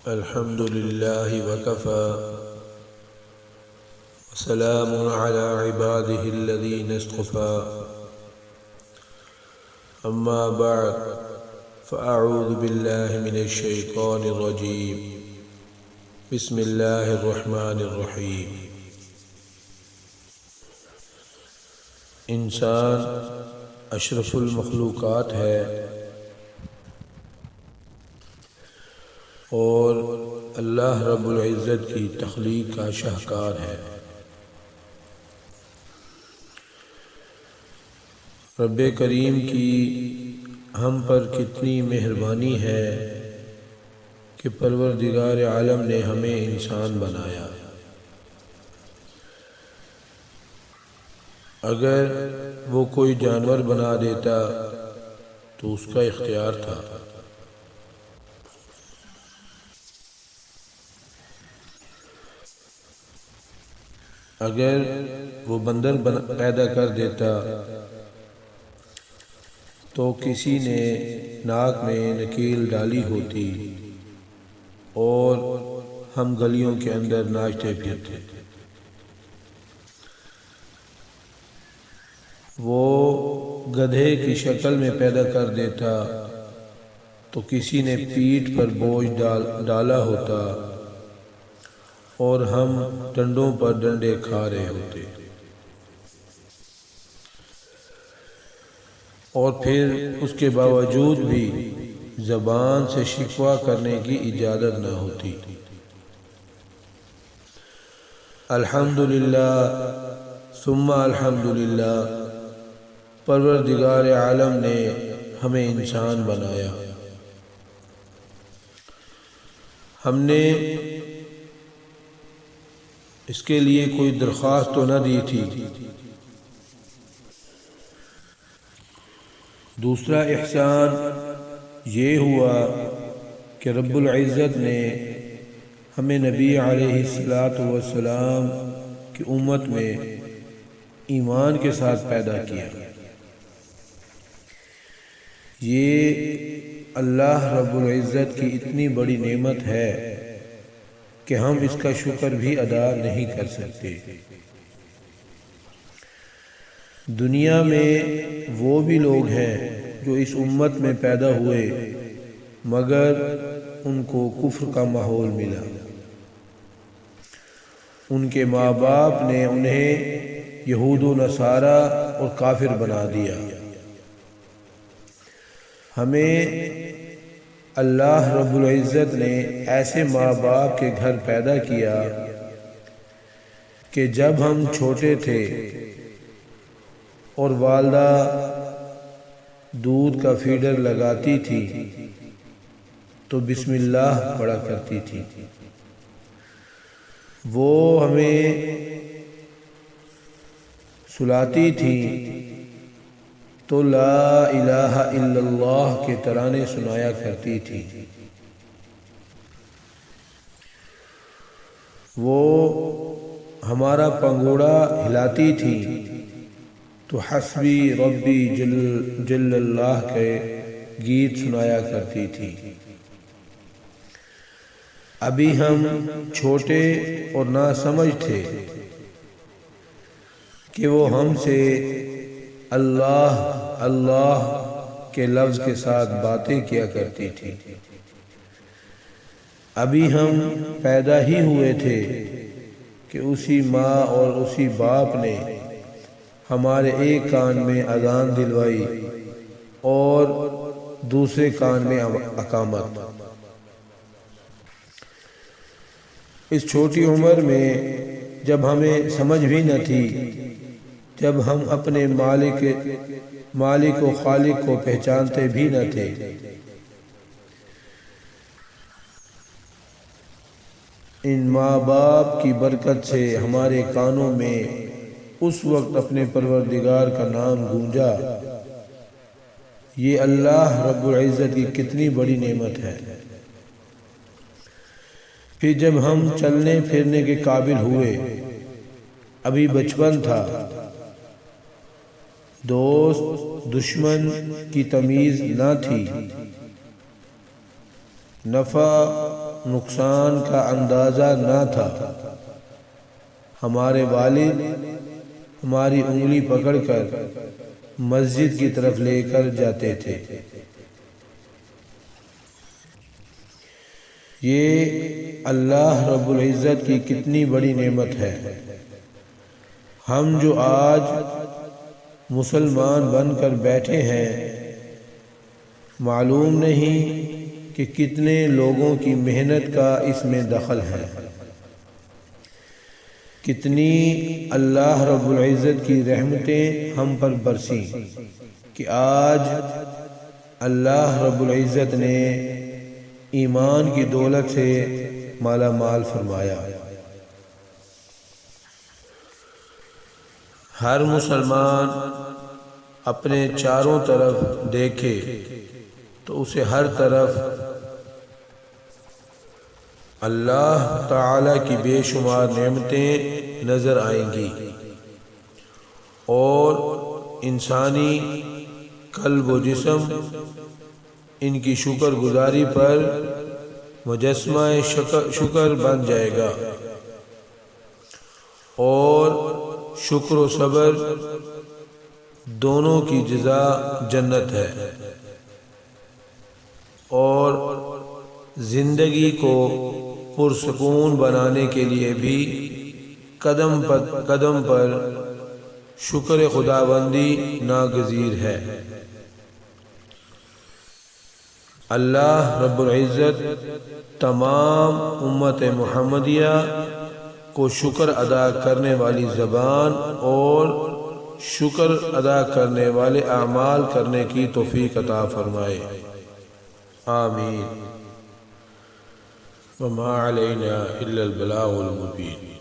الحمد لله وكفى وسلام على عباده الذين اصطفى أما بعد فأعوذ بالله من الشيطان الرجيم بسم الله الرحمن الرحيم انسان اشرف المخلوقات ہے اور اللہ رب العزت کی تخلیق کا شاہکار ہے۔ رب کریم کی ہم پر کتنی مہربانی ہے کہ پروردگار عالم نے ہمیں انسان بنایا۔ اگر وہ کوئی جانور بنا دیتا تو اس کا اختیار تھا، اگر وہ بندر پیدا کر دیتا تو کسی نے ناک میں نکیل ڈالی ہوتی اور ہم گلیوں کے اندر ناچتے پھرتے۔ وہ گدھے کی شکل میں پیدا کر دیتا تو کسی نے پیٹھ پر بوجھ ڈالا ہوتا اور ہم ڈنڈوں پر ڈنڈے کھا رہے ہوتے۔ اور پھر اس کے باوجود بھی زبان سے شکوہ کرنے کی اجازت نہ ہوتی۔ الحمدللہ ثم الحمدللہ، پروردگار عالم نے ہمیں انسان بنایا۔ ہم نے اس کے لیے کوئی درخواست تو نہ دی تھی۔ دوسرا احسان یہ ہوا کہ رب العزت نے ہمیں نبی علیہ السلام کی امت میں ایمان کے ساتھ پیدا کیا۔ یہ اللہ رب العزت کی اتنی بڑی نعمت ہے کہ ہم اس کا شکر بھی ادا نہیں کر سکتے۔ دنیا میں وہ بھی لوگ ہیں جو اس امت میں پیدا ہوئے مگر ان کو کفر کا ماحول ملا۔ ان کے ماں باپ نے انہیں یہود و نصارہ اور کافر بنا دیا۔ ہمیں اللہ رب العزت نے ایسے ماں باپ کے گھر پیدا کیا کہ جب ہم چھوٹے تھے اور والدہ دودھ کا فیڈر لگاتی تھی تو بسم اللہ پڑھا کرتی تھی۔ وہ ہمیں سلاتی تھی تو لا الہ الا اللہ کے ترانے سنایا کرتی تھی۔ وہ ہمارا پنگوڑا ہلاتی تھی تو حسبی ربی جل اللہ کے گیت سنایا کرتی تھی۔ ابھی ہم چھوٹے اور ناسمجھ تھے کہ وہ ہم سے اللہ اللہ کے لفظ کے ساتھ باتیں کیا کرتی تھی۔ ابھی ہم پیدا ہی ہوئے تھے کہ اسی ماں اور اسی باپ نے ہمارے ایک کان میں اذان دلوائی اور دوسرے کان میں اقامت۔ اس چھوٹی عمر میں جب ہمیں سمجھ بھی نہ تھی، جب ہم اپنے مالک و خالق کو پہچانتے بھی نہ تھے، ان ماں باپ کی برکت سے ہمارے کانوں میں اس وقت اپنے پروردگار کا نام گونجا۔ یہ اللہ رب العزت کی کتنی بڑی نعمت ہے۔ پھر جب ہم چلنے پھرنے کے قابل ہوئے، ابھی بچپن تھا، دوست دشمن کی تمیز نہ تھی، نفع نقصان کا اندازہ نہ تھا۔ ہمارے والد ہماری انگلی پکڑ کر مسجد کی طرف لے کر جاتے تھے۔ یہ اللہ رب العزت کی کتنی بڑی نعمت ہے۔ ہم جو آج مسلمان بن کر بیٹھے ہیں، معلوم نہیں کہ کتنے لوگوں کی محنت کا اس میں دخل ہے، کتنی اللہ رب العزت کی رحمتیں ہم پر برسیں کہ آج اللہ رب العزت نے ایمان کی دولت سے مالا مال فرمایا۔ ہر مسلمان اپنے چاروں طرف دیکھے تو اسے ہر طرف اللہ تعالی کی بے شمار نعمتیں نظر آئیں گی، اور انسانی قلب و جسم ان کی شکر گزاری پر مجسمہ شکر بن جائے گا، اور شکر و صبر دونوں کی جزا جنت ہے، اور زندگی کو پرسکون بنانے کے لیے بھی قدم پر شکر خداوندی ناگزیر ہے۔ اللہ رب العزت تمام امت محمدیہ کو شکر ادا کرنے والی زبان اور شکر ادا کرنے والے اعمال کرنے کی توفیق عطا فرمائے، آمین۔ وما علینا الا البلاغ المبین۔